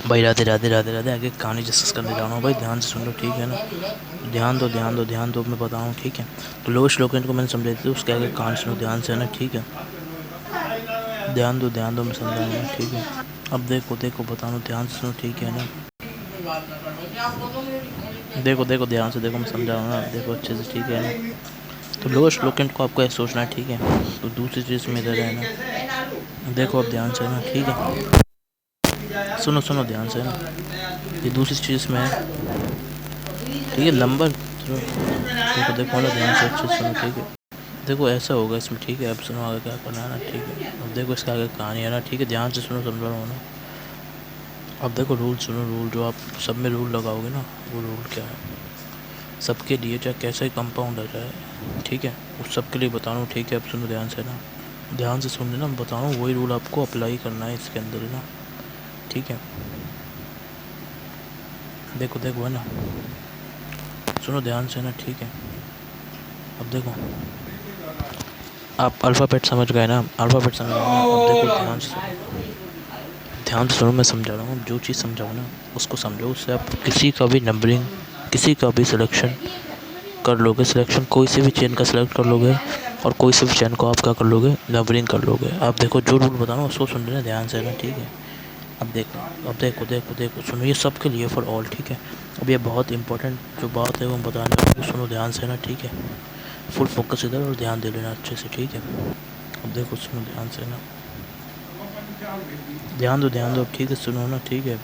भाई राधे राधे राधे राधे। आगे कहानी डिस्कस करने जा रहा हूँ भाई, ध्यान से सुन लो, ठीक है ना। ध्यान दो ध्यान दो ध्यान दो, मैं बता रहा हूँ, ठीक है। तो लोग श्लोक को मैंने समझाई थी, उसके आगे कहानी सुनो ध्यान से, है ना, ठीक है। ध्यान दो, मैं समझा रहा हूँ, ठीक है। अब देखो देखो बता रहा हूँ, ध्यान से सुनो, ठीक है ना। देखो देखो ध्यान से देखो, मैं समझा रहा हूँ ना, देखो अच्छे से, ठीक है ना। तो लोग श्लोक को आपको ऐसे सोचना है, ठीक है। तो दूसरी चीज़ में इधर है ना, देखो अब ध्यान से ना, ठीक है। सुनो सुनो ध्यान से ना, ये दूसरी चीज़ में है, ठीक है। नंबर देखो देखो ना, ध्यान से अच्छे से सुनो, ठीक है। देखो ऐसा होगा इसमें, ठीक है। अब सुनो आगे क्या करना है ना, ठीक है। अब देखो इसके आगे कहानी है ना, ठीक है। ध्यान से सुनो, समझ रहा हूँ ना। अब देखो रूल सुनो, रूल जो आप सब में रूल लगाओगे ना, वो रूल क्या है सबके लिए, चाहे कैसा ही कंपाउंड आ जाए, ठीक है, उस सब के लिए बता रहा हूँ, ठीक है। अब सुनो ध्यान से ना, ध्यान से सुन लेना, मैं बता रहा हूँ वही रूल आपको अप्लाई करना है इसके अंदर, है ना, ठीक है। देखो देखो है ना, सुनो ध्यान से ना, ठीक है। अब देखो आप अल्फ़ाबेट समझ गए ना, अल्फ़ाबेट समझ गए ना। अब देखो ध्यान से सुनो, ध्यान से सुनो, मैं समझा रहा हूँ। जो चीज़ समझाऊँ ना उसको समझो, उससे आप किसी का भी नंबरिंग, किसी का भी सिलेक्शन कर लोगे। सिलेक्शन कोई से भी चेन का सिलेक्ट कर लोगे, और कोई से भी चेन को आप क्या कर लोगे, नंबरिंग कर लोगे। अब देखो जो रूल बता रहा हूँ उसको सुन लेना ध्यान से ना, ठीक है। अब देखो, अब देखो देखो देखो सुनो, ये सब के लिए फॉर ऑल, ठीक है। अब ये बहुत इंपॉर्टेंट जो बात है वो बताने वाला हूँ, सुनो ध्यान से ना, ठीक है। फुल फोकस इधर, और ध्यान दे लेना अच्छे से, ठीक है। अब देखो सुनो ध्यान से ना, ध्यान दो, ठीक है, सुनो ना, ठीक है।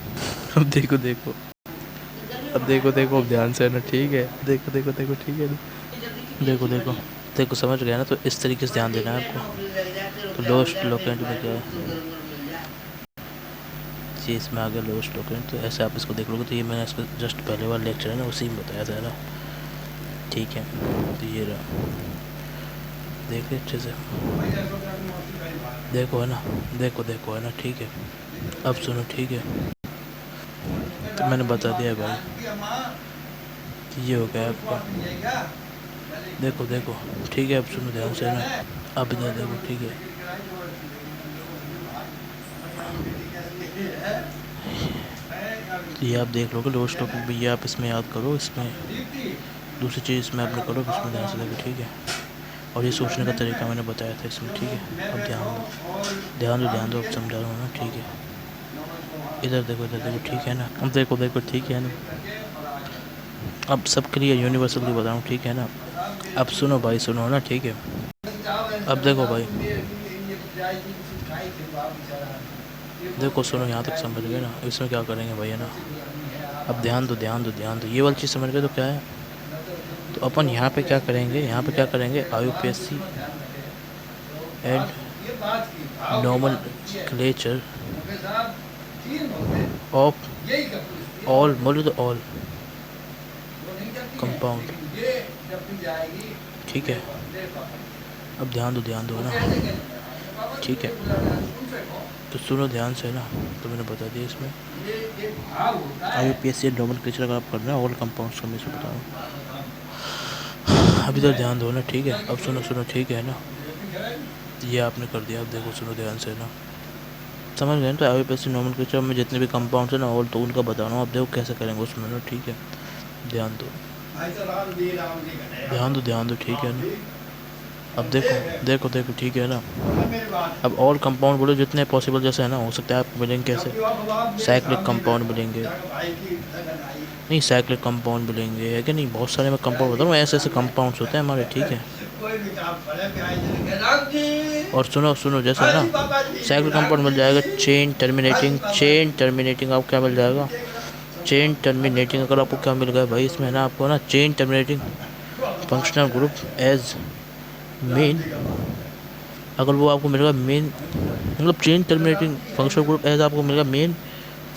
अब देखो देखो, अब देखो देखो, अब ध्यान से ना, ठीक है। देखो देखो देखो, ठीक है ना। देखो देखो देखो, समझ गया ना। तो इस तरीके से ध्यान देना है आपको। तो लोस्ट लोकेंट में क्या है जी, इसमें आ गया लोस्ट लोकेंट। तो ऐसे आप इसको देख लोगे, तो ये मैंने इसको जस्ट पहले वाला लेक्चर है ना उसी में बताया था ना, ठीक है। तो ये रहा, देखिए अच्छे से, देखो है ना, देखो देखो है ना, ठीक है। अब सुनो, ठीक है। तो मैंने बता दिया भाई, ये हो गया आपका। देखो देखो, ठीक है। अब सुनो ध्यान से ना, अब इधर देखो, ठीक है। तो ये आप देख लोगे लोस्ट टॉपिक भी, ये आप इसमें याद करो। इसमें दूसरी चीज़ इसमें आप करो, इसमें ध्यान से देखो, ठीक है। और ये सोचने का तरीका मैंने बताया था इसमें, ठीक है। अब ध्यान दो ध्यान दो ध्यान दो, अब समझा रहा हूँ ना, ठीक है। इधर देखो, ठीक है ना। अब देखो देखो, ठीक है ना। अब सबके लिए यूनिवर्सली बता रहा हूँ, ठीक है ना। अब सुनो भाई, सुनो ना, ठीक है। अब देखो भाई, देखो सुनो, यहाँ तक समझ गए ना। इसमें क्या करेंगे भाई, है ना। अब ध्यान दो, ये वाली चीज़ समझ गए तो क्या है। तो अपन यहाँ पे क्या करेंगे, यहाँ पे क्या करेंगे, IUPAC and nomenclature of all, बोलो तो ऑल कंपाउंड, ठीक है। अब ध्यान दो ना, ठीक है। तो सुनो ध्यान से ना, तो मैंने बता दिया इसमें IUPAC नॉर्मल क्लेचर अगर आप करना है ऑल कंपाउंड्स का, मैं से बता रहा हूँ। अभी तो ध्यान दो ना, ठीक है। अब सुनो सुनो, ठीक है ना। ये आपने कर दिया। अब देखो सुनो ध्यान से ना, समझ गए ना। तो IUPAC नॉर्मल क्लेचर में जितने भी कंपाउंड्स हैं ना ऑल, तो उनका बता रहा हूँ। अब देखो कैसे करेंगे उसमें ना, ठीक है। ध्यान दो ध्यान दो, ठीक है ना। अब देखो, ठीक है ना। अब और कंपाउंड बोलो जितने पॉसिबल, जैसे है ना, हो सकता है आपको मिलेंगे कैसे, साइक्लिक कंपाउंड मिलेंगे, नहीं साइक्लिक कंपाउंड मिलेंगे, है कि नहीं। बहुत सारे मैं कंपाउंड बता रहा हूँ, ऐसे ऐसे कंपाउंड्स होते हैं हमारे, ठीक है। और सुनो सुनो, जैसे है ना, साइक्लिक कंपाउंड मिल जाएगा चेन टर्मिनेटिंग आपको क्या मिल जाएगा, चेन टर्मिनेटिंग। अगर आपको क्या मिल गया भाई इसमें, है ना, आपको ना chain terminating functional group as main, अगर वो आपको मिलेगा मेन, मतलब chain terminating functional group as आपको मिलेगा मेन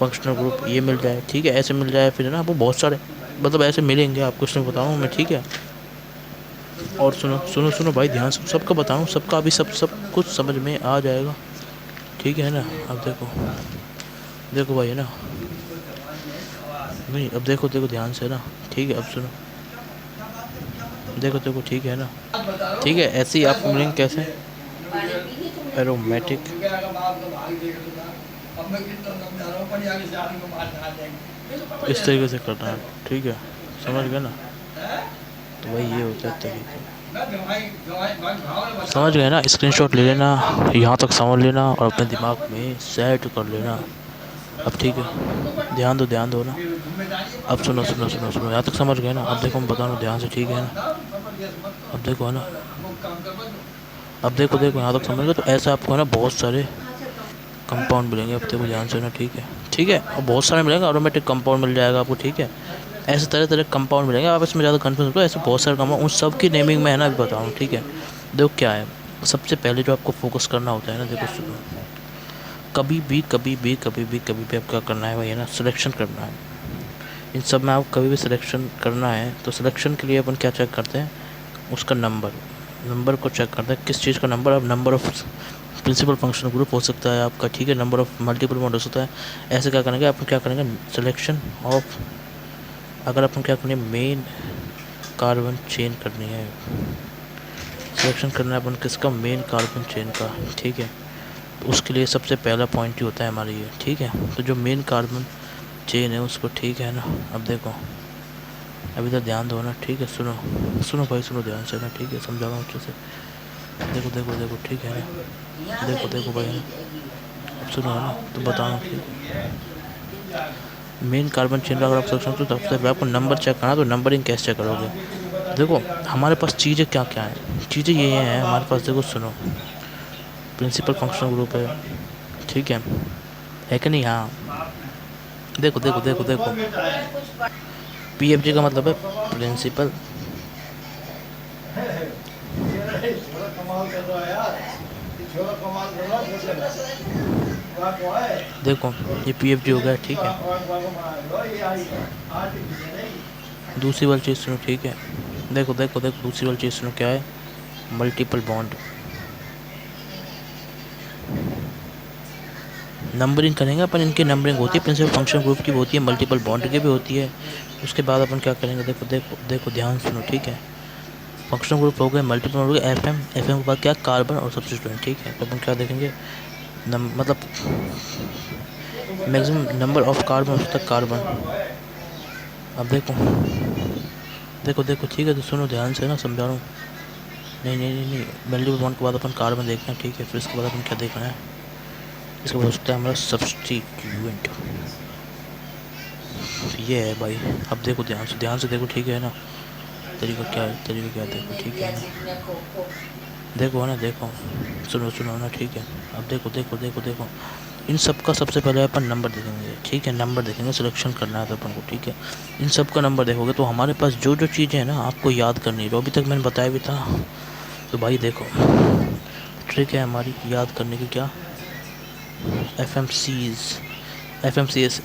फंक्शनल ग्रुप, ये मिल जाए, ठीक है। ऐसे मिल जाए, फिर है ना आपको बहुत सारे, मतलब ऐसे मिलेंगे आपको, इसमें बताऊँ मैं, ठीक है। और सुनो सुनो सुनो भाई, ध्यान से सबका बताऊँ, सबका अभी सब कुछ समझ में आ जाएगा, ठीक है ना। अब देखो देखो भाई, है ना, नहीं अब देखो देखो ध्यान से ना, ठीक है। अब सुनो, देखो देखो, ठीक है ना, ठीक है। ऐसे ही आपको मिलेंगे कैसे, एरोमेटिक इस तरीके से करना है, ठीक है, समझ गए ना। तो भाई ये होता है तरीका, समझ गए ना। स्क्रीनशॉट ले लेना, यहाँ तक समझ लेना और अपने दिमाग में सेट कर लेना। अब ठीक है, ध्यान दो ना। अब सुनो सुनो सुनो सुनो, यहाँ तक समझ गए ना। अब देखो मैं बता रहा हूँ ध्यान से, ठीक है ना। अब देखो है ना, अब देखो देखो यहाँ तक समझ गए। तो ऐसा आपको है ना बहुत सारे कंपाउंड मिलेंगे, अब देखो ध्यान से ना, ठीक है, ठीक है। और बहुत सारे मिलेंगे, ऑटोमेटिक कंपाउंड मिल जाएगा आपको, ठीक है। ऐसे तरह तरह कंपाउंड मिलेंगे, आप इसमें ज़्यादा कन्फ्यूज हो, ऐसे बहुत सारे कंपाउंड, उन सब की नेमिंग मैं है ना अभी बताऊँ, ठीक है। देखो क्या है, सबसे पहले जो आपको फोकस करना होता है ना, देखो सुनो, कभी भी आप क्या करना है भाई, है ना, सिलेक्शन करना है। इन सब में आप कभी भी सिलेक्शन करना है, तो सिलेक्शन के लिए अपन क्या चेक करते हैं, उसका नंबर को चेक करते हैं। किस चीज़ का नंबर, अब number of principal function group हो सकता है आपका, ठीक है, नंबर ऑफ मल्टीपल बॉन्ड हो सकता है। ऐसे क्या करेंगे, अपन क्या करेंगे, सिलेक्शन ऑफ, अगर अपन क्या करेंगे, मेन कार्बन चेन करनी है, सिलेक्शन करना है अपन किसका, मेन कार्बन चेन का, ठीक है। तो उसके लिए सबसे पहला पॉइंट ही होता है हमारे ये, ठीक है। तो जो मेन कार्बन चेन है उसको, ठीक है ना। अब देखो, अभी तो ध्यान दो ना, ठीक है, सुनो सुनो भाई, सुनो ध्यान से ना, ठीक है, समझा रहा हूँ अच्छे से। देखो देखो देखो, ठीक है ना, देखो देखो भाई ना, अब सुनो है ना, तो बताओ, ठीक है। मेन कार्बन चेन का अगर आप सिलेक्शन, तो सबसे पहले आपको नंबर चेक करना, तो नंबरिंग कैसे चेक करोगे। देखो हमारे पास चीज़ें क्या क्या हैं, चीज़ें ये हैं हमारे पास, देखो सुनो, प्रिंसिपल फंक्शनल ग्रुप है, ठीक है कि नहीं, हाँ। देखो देखो देखो देखो, पीएफजी का मतलब है प्रिंसिपल, देखो ये पीएफजी हो गया, ठीक है। दूसरी वाली चीज़ सुनो, ठीक है, देखो देखो देखो, दूसरी वाली चीज़ सुनो, क्या है, मल्टीपल बॉन्ड। नंबरिंग करेंगे अपन, इनकी नंबरिंग होती है, प्रिंसिपल फंक्शन ग्रुप की भी होती है, मल्टीपल बॉन्ड की भी होती है। उसके बाद अपन क्या करेंगे, देखो देखो देखो, ध्यान सुनो, ठीक है। फंक्शनल ग्रुप हो गए, मल्टीपल हो गए, एफएम के बाद क्या, कार्बन और सब्स्टिट्यूएंट, ठीक है। तो अपन क्या देखेंगे, मतलब मैक्सिमम नंबर ऑफ कार्बन होता है कार्बन। अब देखो देखो देखो, ठीक है, तो सुनो ध्यान से ना, समझा रहा हूँ। नहीं नहीं नहीं नहीं, मल्टीपल बॉन्ड के बाद अपन कार्बन देखना है, ठीक है। फिर इसके बाद अपन क्या देखना है, इसका हो सकता है हमारा सब्स्टिट्यूएंट, ये है भाई। अब देखो ध्यान से देखो, ठीक है ना। तरीका क्या है, देखो, ठीक है ना, देखो है ना, देखो, सुनो सुनो ना, ठीक है। अब देखो देखो देखो देखो, इन सब का सबसे पहले अपन नंबर देखेंगे, ठीक है, नंबर देखेंगे, सिलेक्शन करना है तो अपन को, ठीक है। इन सब का नंबर देखोगे तो हमारे पास जो जो चीज़ें हैं ना आपको याद करनी है, जो अभी तक मैंने बताया भी था। तो भाई देखो, ट्रिक है हमारी याद करने की, क्या, F M C S,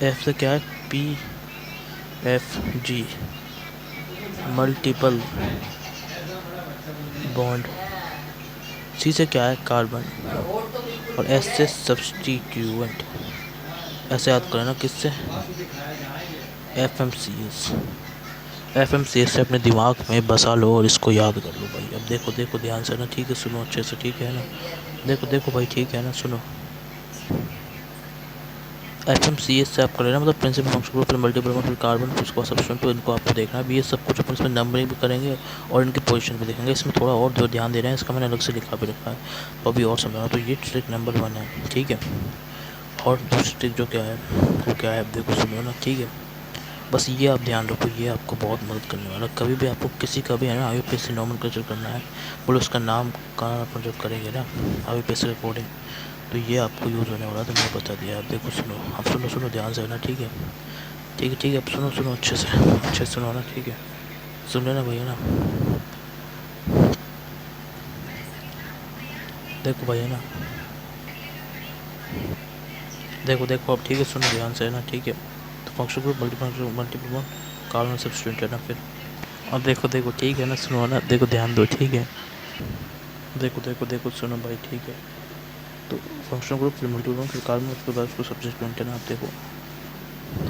F से क्या है, P F G, multiple bond, C से क्या है, कार्बन, और एस से सब्स्टिट्यूएंट। ऐसे याद करें ना, किससे, एफ एम सी एस से अपने दिमाग में बसा लो और इसको याद कर लो भाई। अब देखो देखो ध्यान से ना, ठीक है, सुनो अच्छे से, ठीक है ना। देखो देखो भाई, ठीक है ना, सुनो, एफ एम सी एस से आप कर लेना, मतलब principal function group, multiple bond, carbon, उसको सब्स्टिट्यूएंट, तो इनको आपको देखना है। ये सब कुछ अपन इसमें नंबरिंग भी करेंगे और इनकी पोजीशन भी देखेंगे। इसमें थोड़ा और जो ध्यान दे रहे हैं, इसका मैंने अलग से लिखा भी रखा है, तो अभी और समझाना। तो ये ट्रिक नंबर 1 है, ठीक है। और दूसरी ट्रिक जो क्या है, वो क्या है, देखो सुनो ना, ठीक है। बस ये आप ध्यान रखो, ये आपको बहुत मदद करने वाला। कभी भी आपको किसी का भी है ना IUPAC नॉमेनक्लेचर करना है, बोले उसका नाम का अपन जब करेंगे ना IUPAC रिकॉर्डिंग, तो ये आपको यूज़ होने वाला, तो मैं बता दिया। आप देखो सुनो, आप सुनो सुनो ध्यान से ना, ठीक है, ठीक है, ठीक है। अब सुनो सुनो अच्छे से सुनो ना, ठीक है, सुन लेना भैया ना, देखो भैया ना, देखो देखो, अब ठीक है, सुनो ध्यान से ना, ठीक है। तो function group, multiple bond, carbon substituent है ना, फिर और देखो देखो, ठीक है ना, सुनो ना, देखो ध्यान दो, ठीक है, देखो देखो देखो, सुनो भाई, ठीक है। तो फंक्शनल ग्रुप, फिर मल्टीपल बॉन्ड, फिर कार्बन, उसके बाद उसको सब्स्टिट्यूएंट है ना। आप देखो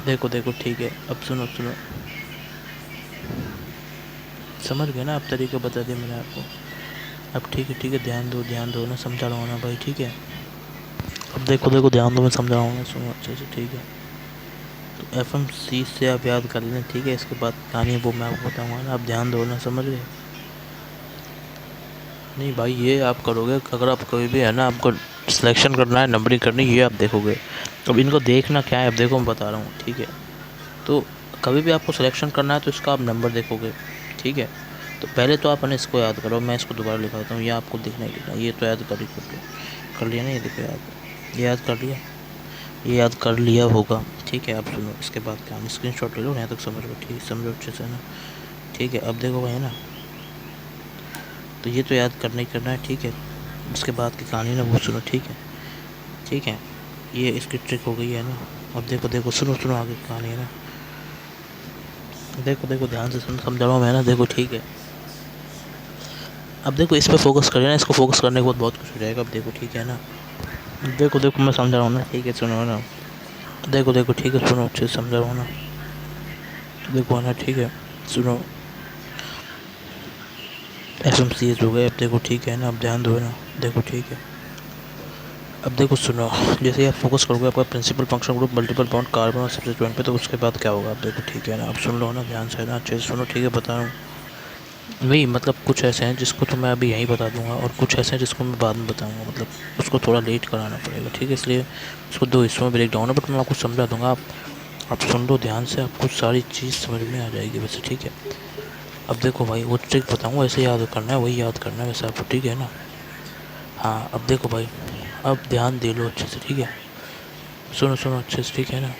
देखो देखो, ठीक है। अब सुनो सुनो, समझ गए ना आप, तरीका बता दिया मैंने आपको। अब ठीक है, ठीक है, ध्यान दो ना, समझा रहा हूँ ना भाई, ठीक है। अब देखो देखो ध्यान दो, मैं समझा रहा हूँ, सुनो अच्छे से, ठीक है। तो FMC से आप याद कर लें, ठीक है। इसके बाद कहानी वो मैं आपको बताऊँगा ना, आप ध्यान दो ना, समझ रहे? नहीं भाई, ये आप करोगे अगर आप कभी भी है ना, आपको सिलेक्शन करना है, नंबरिंग करनी, ये आप देखोगे। अब इनको देखना क्या है, अब देखो मैं बता रहा हूँ, ठीक है। तो कभी भी आपको सिलेक्शन करना है तो इसका आप नंबर देखोगे, ठीक है। तो पहले तो आप इसको याद करो, मैं इसको दोबारा लिखा देता हूँ, ये आपको दिखना ही दिखना, ये तो याद कर लिया ना, ये देखो याद, ये याद कर लिया, ये याद कर लिया होगा, ठीक है। अब सुनो, इसके बाद क्या, स्क्रीन शॉट ले लो, यहाँ तक समझ लो, ठीक, समझो अच्छे से ना, ठीक है। अब देखो भाई ना, तो ये तो याद करना ही करना है, ठीक है। उसके बाद की कहानी ना वो सुनो, ठीक है, ठीक है। ये इसकी ट्रिक हो गई है ना। अब देखो देखो, सुनो सुनो, आगे की कहानी है ना, देखो देखो ध्यान से सुनो, समझा रहा हूँ मैं ना, देखो ठीक है। अब देखो इस पर फोकस करिए ना, इसको फोकस करने के बाद बहुत कुछ हो जाएगा, अब देखो ठीक है ना। देखो देखो मैं समझा रहा हूँ ना, ठीक है, सुनो ना, देखो देखो ठीक है, सुनो अच्छे से, समझा रहा हूँ ना, देखो ना, ठीक है, सुनो। FMCS हो गए, अब देखो ठीक है ना, अब ध्यान दो ना, देखो ठीक है। अब देखो सुनो, जैसे ही आप फोकस करोगे आपका principal function group multiple bond carbon और सब्स्टिट्यूएंट पे, तो उसके बाद क्या होगा, अब देखो ठीक है ना, अब सुन लो ना ध्यान से ना, अच्छे से सुनो, ठीक है, बता रहा हूँ। वही मतलब कुछ ऐसे हैं जिसको तो मैं अभी यहीं बता दूंगा, और कुछ ऐसे हैं जिसको मैं बाद में बताऊंगा, मतलब उसको थोड़ा लेट कराना पड़ेगा, ठीक है। इसलिए उसको दो हिस्सों में ब्रेक डाउन है, बट मैं आपको समझा दूंगा। आप सुन लो ध्यान से, आपको सारी चीज़ समझ में आ जाएगी वैसे, ठीक है। अब देखो भाई, वो ट्रिक बताऊँगा, ऐसे याद करना है, वही याद करना है वैसे आपको, ठीक है ना। हाँ, अब देखो भाई, अब ध्यान दे लो अच्छे से, ठीक है, सुनो सुनो अच्छे से, ठीक है ना।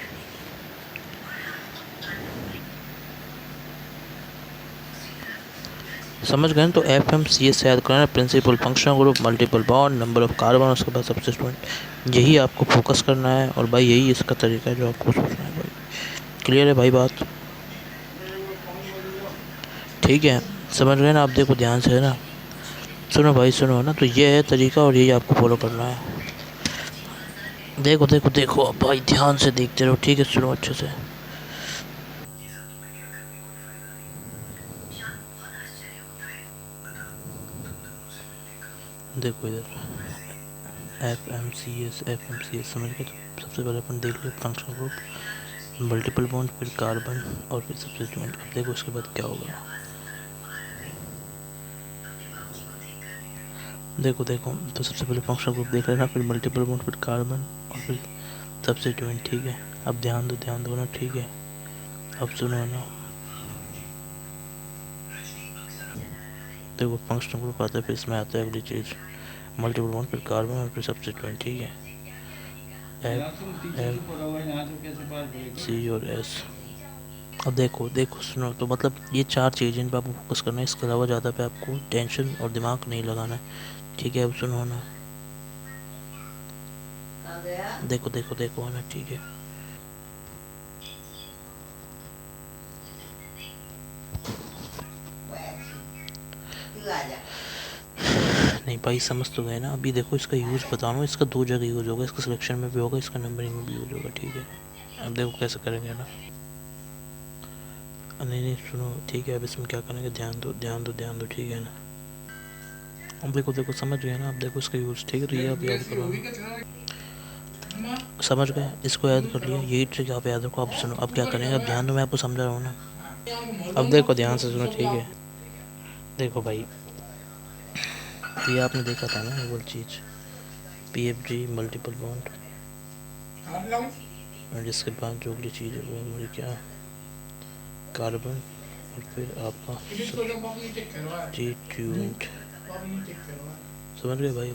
समझ गए ना? तो FMCS से याद करना, principal functional group multiple bond number of carbon, उसके बाद सब्स्टिट्यूएंट, यही आपको फोकस करना है, और भाई यही इसका तरीका है जो आपको सोचना है भाई। क्लियर है भाई बात? ठीक है, समझ गए ना? आप देखो ध्यान से, है ना, सुनो भाई सुनो ना, तो ये है तरीका, और यही आपको फॉलो करना है। देखो देखो देखो, अब भाई ध्यान से देखते रहो, ठीक है, सुनो अच्छे से। देखो इधर, FMCS समझ गए? तो सबसे पहले अपन देख ले फंक्शनल ग्रुप मल्टीपल बॉन्ड, फिर कार्बन, और फिर सब्स्टिट्यूएंट। अब देखो उसके बाद क्या होगा, देखो देखो, तो सबसे पहले फंक्शनल ग्रुप देख लेना, फिर मल्टीपल बॉन्ड, फिर कार्बन, और फिर सब्स्टिट्यूएंट, ठीक है। अब ध्यान दो ना, ठीक है। अब सुनो ना, देखो फंक्शनल ग्रुप आता है, फिर इसमें आता है अगली चीज़ मल्टीपल बॉन्ड, फिर कार्बन, और फिर सब्स्टिट्यूएंट, ठीक है। FMC और S। अब देखो देखो सुनो, तो मतलब ये चार चीज़ें इन पर आपको फोकस करना है, इसके अलावा ज़्यादा पे आपको टेंशन और दिमाग नहीं लगाना है, ठीक है। अब सुनो ना, देखो देखो देखो ना, ठीक है। नहीं भाई, समझ तो गए ना? अभी देखो इसका यूज़ बता रहा हूँ, इसका दो जगह यूज़ होगा, इसका सिलेक्शन में भी होगा, इसका नंबरिंग में भी यूज़ होगा, ठीक है। अब देखो कैसे करेंगे ना, नहीं नहीं सुनो, ठीक है। अब इसमें क्या करेंगे, ध्यान दो ध्यान दो ध्यान दो, ठीक है ना। अब देखो देखो, समझ गए ना? अब देखो इसका यूज़, ठीक है, तो ये आप याद करो, समझ गए? इसको याद कर लिया, यही ट्रिक आप याद रखो। अब सुनो, अब क्या करेंगे, अब ध्यान दो, मैं आपको समझा रहा हूँ ना। अब देखो ध्यान से सुनो, ठीक है। देखो भाई, ये आपने देखा था ना, वो चीज़ PFG मल्टीपल बॉन्ड, और जिसके बाद जो अगली चीज़ है वो हमारी क्या, कार्बन, और फिर आपका सब्स्टिट्यूएंट। समझ गए भाई?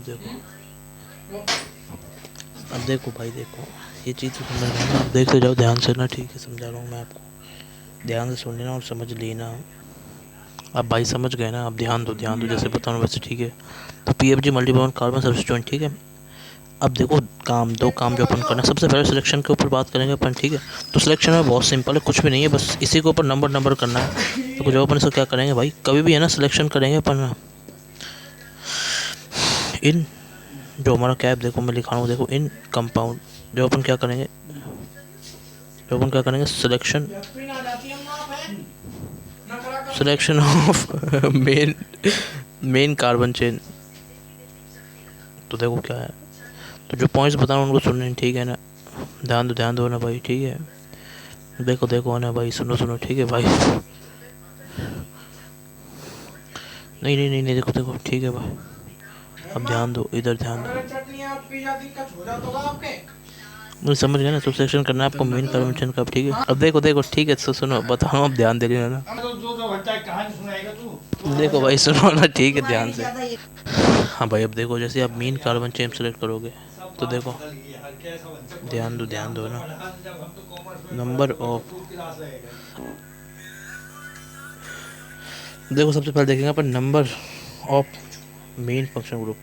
अब देखो भाई, देखो ये चीज़ तो समझ रहे ना, देखते जाओ ध्यान से ना, ठीक है, समझा रहा हूँ मैं आपको, ध्यान से सुन लेना और समझ लेना। अब भाई समझ गए ना? अब ध्यान दो जैसे बताऊँ वैसे, ठीक है। तो PFG मल्टीपल कार्बन सब्स्टिट्यूएंट, ठीक है। अब देखो दो काम जो अपन करना है, सबसे पहले सिलेक्शन के ऊपर बात करेंगे अपन, ठीक है। तो सिलेक्शन में बहुत सिंपल है, कुछ भी नहीं है, बस इसी के ऊपर नंबर करना है। तो जो अपन इसको क्या करेंगे भाई, कभी भी है ना सिलेक्शन करेंगे अपन इन, जो हमारा कैप देखो मैं लिखा हूँ, देखो इन कंपाउंड, जो अपन क्या करेंगे, selection of main carbon chain. तो देखो क्या है, तो जो पॉइंट्स बता रहा हूँ उनको सुनने, ठीक है ना। ध्यान दो ना भाई, ठीक है। देखो देखो ना भाई, सुनो सुनो, ठीक है भाई। नहीं नहीं नहीं नहीं, देखो देखो, ठीक है भाई। अब ध्यान दो, इधर ध्यान दो। मुझे समझ गया ना, सबसेक्शन करना है आपको मेन कन्वेंशन का, ठीक है। अब देखो देखो, ठीक है, सुनो बता रहा हूँ, अब ध्यान दे रही हो ना। देखो भाई सुनो ना, ठीक है, ध्यान से। हाँ भाई, अब देखो, जैसे आप मेन कार्बन चेन सेलेक्ट करोगे तो देखो, ध्यान दो ना। नंबर ऑफ, देखो सबसे पहले देखेंगे अपन number of main function group.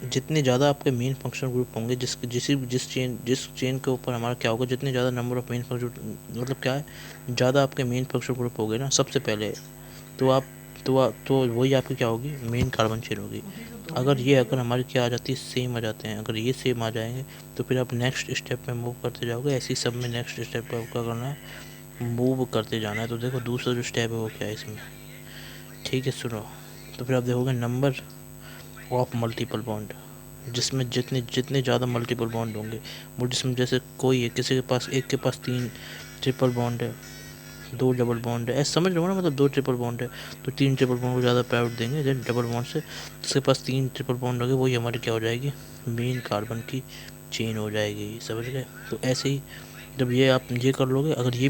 जितने ज़्यादा आपके मेन फंक्शन ग्रुप होंगे, जिस चेन के ऊपर हमारा क्या होगा, जितने ज़्यादा नंबर ऑफ मेन फंक्शन, मतलब क्या है, ज़्यादा आपके मेन फंक्शन ग्रुप हो गए ना सबसे पहले, तो वही आपकी क्या होगी, मेन कार्बन चेन होगी। अगर हमारी क्या आ जाती है, सेम आ जाते हैं, अगर ये सेम आ जाएंगे तो फिर आप नेक्स्ट स्टेप में मूव करते जाओगे। ऐसे ही सब में नेक्स्ट स्टेप पर क्या करना है, मूव करते जाना है। तो देखो दूसरा जो स्टेप है वो क्या है इसमें, ठीक है, सुनो। तो फिर आप देखोगे नंबर ऑफ मल्टीपल बॉन्ड, जिसमें जितने जितने ज़्यादा मल्टीपल बॉन्ड होंगे, वो जिसमें जैसे कोई है, किसी के पास, एक के पास 3 ट्रिपल बॉन्ड है, 2 डबल बॉन्ड है, ऐसे समझ रहे हो ना, मतलब 2 ट्रिपल बॉन्ड है तो 3 ट्रिपल बॉन्ड को ज़्यादा प्रायोरिटी देंगे जब डबल बॉन्ड से। जिसके पास 3 ट्रिपल बॉन्ड होंगे वही हमारी क्या हो जाएगी, मेन कार्बन की चेन हो जाएगी, समझ गए। तो ऐसे ही जब ये आप ये कर लोगे, अगर ये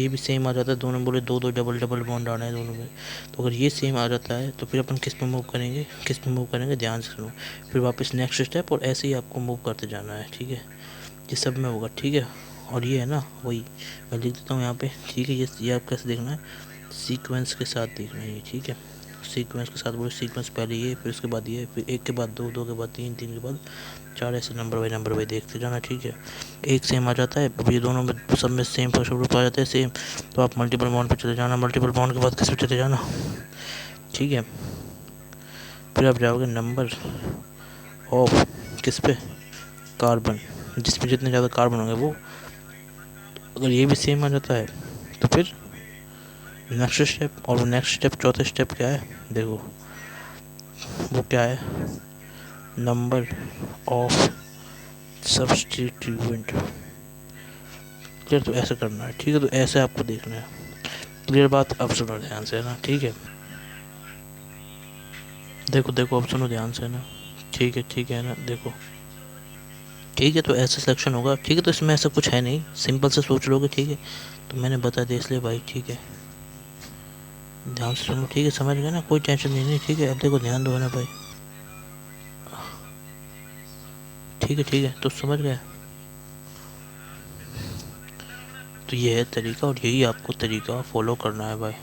भी सेम आ जाता है, दोनों बोले दो डबल डबल बॉन्ड आना है दोनों में, तो अगर ये सेम आ जाता है तो फिर अपन किस पे मूव करेंगे, ध्यान से सुनो। फिर वापस नेक्स्ट स्टेप, और ऐसे ही आपको मूव करते जाना है, ठीक है। ये सब में होगा, ठीक है। और ये है ना, वही मैं लिख देता हूँ यहाँ पे, ठीक है। ये आप कैसे देखना है, सीक्वेंस के साथ देखना है ये, ठीक है। सीक्वेंस के साथ बोले, सीक्वेंस पहले ये, फिर उसके बाद ये, फिर 1 के बाद 2, 2 के बाद 3, 3 के बाद 4, ऐसे नंबर बाई देखते जाना, ठीक है। एक सेम आ जाता है, अब ये दोनों में सब में सेम फंक्शन ग्रुप आ जाते हैं सेम, तो आप मल्टीपल बॉन्ड पे चले जाना, मल्टीपल बॉन्ड के बाद किस पे चले जाना, ठीक है। फिर आप जाओगे नंबर ऑफ किस पे, कार्बन, जिसमें जितने ज़्यादा कार्बन होंगे वो, अगर ये भी सेम आ जाता है तो फिर नेक्स्ट स्टेप, और वो नेक्स्ट स्टेप, चौथा स्टेप क्या है, देखो वो क्या है, नंबर ऑफ सब्स्टिट्यूएंट, क्लियर। तो ऐसे करना है, ठीक है। तो ऐसे आपको देखना है, क्लियर बात। अब सुनो ध्यान से ना, ठीक है। देखो देखो, अब सुनो ध्यान से ना, ठीक है ना, देखो, ठीक है। तो ऐसा सिलेक्शन होगा, ठीक है। तो इसमें ऐसा कुछ है नहीं, सिंपल से सोच लोगे, ठीक है। तो मैंने बता दिया इसलिए भाई, ठीक है, ध्यान से सुनो, ठीक है, समझ गए ना, कोई टेंशन नहीं, ठीक है। अब देखो ध्यान दो ना भाई, ठीक है, तो समझ गए। तो ये है तरीका, और यही आपको तरीका फॉलो करना है भाई,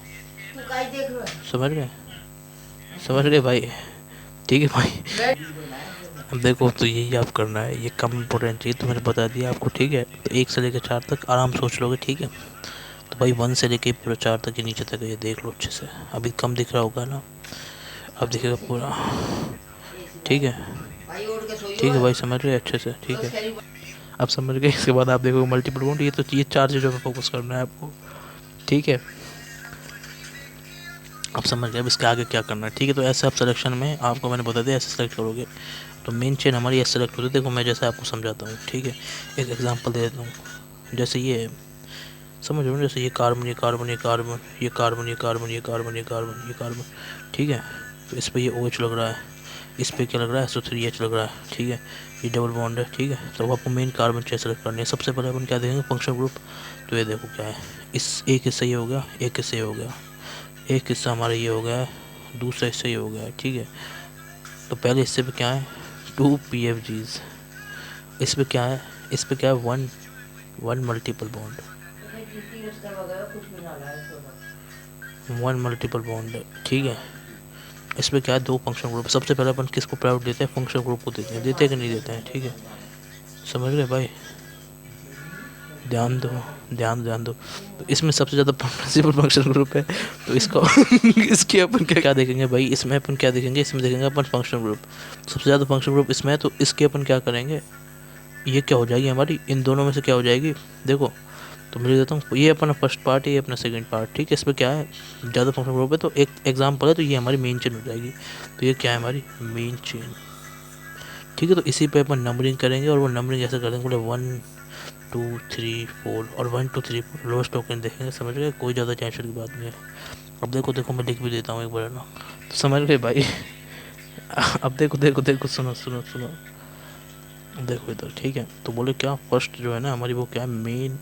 समझ गए भाई, ठीक है भाई। अब देखो, तो यही आप करना है, ये कम इम्पोर्टेंट चीज़ तो मैंने बता दिया आपको, ठीक है। तो 1 से लेकर 4 तक आराम सोच लोगे, ठीक है। तो भाई 1 से लेके पूरा 4 तक के नीचे तक ये देख लो अच्छे से। अभी कम दिख रहा होगा ना, अब दिखेगा पूरा, ठीक है भाई, समझ रहे अच्छे से, ठीक है। अब समझ गए। इसके बाद आप देखो मल्टीपल बॉन्ड, ये तो ये 4 चीज़ों पे फोकस करना है आपको, ठीक है। अब समझ गए अब इसके आगे क्या करना है, ठीक है। तो ऐसे आप सिलेक्शन में, आपको मैंने बता दिया, ऐसे सेलेक्ट करोगे तो मेन चेन हमारी ऐसे सेलेक्ट होती है। देखो मैं जैसे आपको समझाता हूँ, ठीक है। एक एग्जांपल दे देता हूँ, जैसे ये समझ रहे हो, जैसे ये कार्बन, ये कार्बन, ये कार्बन, ये कार्बन, ये कार्बन, ये कार्बन, ये कार्बन, ये कार्बन, ठीक है। तो इस पर ये OH लग रहा है, इस पर क्या लग रहा है, SO3H लग रहा है, ठीक है। ये डबल बॉन्ड है, ठीक है। तो आपको मेन कार्बन चेन सेलेक्ट करनी है। सबसे पहले अपन क्या देखेंगे, फंक्शन ग्रुप। तो ये देखो क्या है, इस एक हिस्सा ये हो गया, एक हिस्सा ये हो गया, एक हिस्सा हमारा ये हो गया है, दूसरा हिस्सा ये हो गया है, ठीक है। तो पहले हिस्से पे क्या है, 2 PFGs, इस पे क्या है, इस पे क्या है, one multiple bond, 1 multiple bond, ठीक है। इस पे क्या है, 2 फंक्शन ग्रुप। सबसे पहले अपन किसको प्रायोरिटी देते हैं, फंक्शन ग्रुप को देते हैं कि नहीं देते हैं, ठीक है। समझ रहे भाई, ध्यान दो। तो इसमें सबसे ज़्यादा प्रिंसिपल फंक्शन ग्रुप है, तो इसको इसके अपन क्या देखेंगे भाई, इसमें अपन क्या देखेंगे, इसमें देखेंगे अपन फंक्शन ग्रुप। सबसे ज़्यादा फंक्शन ग्रुप इसमें है, तो इसके अपन क्या करेंगे, ये क्या हो जाएगी हमारी, इन दोनों में से क्या हो जाएगी, देखो। तो मैं लिख देता हूँ, ये अपना फर्स्ट पार्ट है, ये अपना सेकंड पार्ट, ठीक है। इस पर क्या है, ज़्यादा फंक्शन ग्रुप है, तो एक एग्जाम्पल है, तो ये हमारी मेन चेन हो जाएगी। तो ये क्या है, हमारी मेन चेन, ठीक है। तो इसी पे अपन नंबरिंग करेंगे और वो नंबरिंग ऐसे कर देंगे, बोले 1 2 3 4 और 1 2 3 4 लोएस्ट टोकन देखेंगे, समझ गए? कोई ज़्यादा टेंशन की बात नहीं है। अब देखो देखो मैं लिख भी देता हूँ एक बार ना, तो समझ गए भाई। अब देखो देखो देखो, सुनो सुनो सुनो, देखो इधर, ठीक है। तो बोले क्या, फर्स्ट जो है ना हमारी वो क्या है, मेन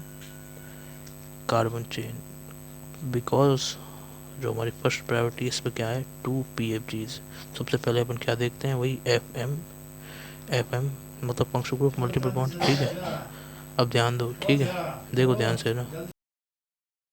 कार्बन चेन, बिकॉज जो हमारी फर्स्ट प्रायोरिटी इस पर क्या है, 2 PFGs। सबसे पहले अपन क्या देखते हैं, वही FM मतलब फंक्शनल ग्रुप मल्टीपल बॉन्ड, ठीक है। अब ध्यान दो, ठीक है, देखो ध्यान से ना,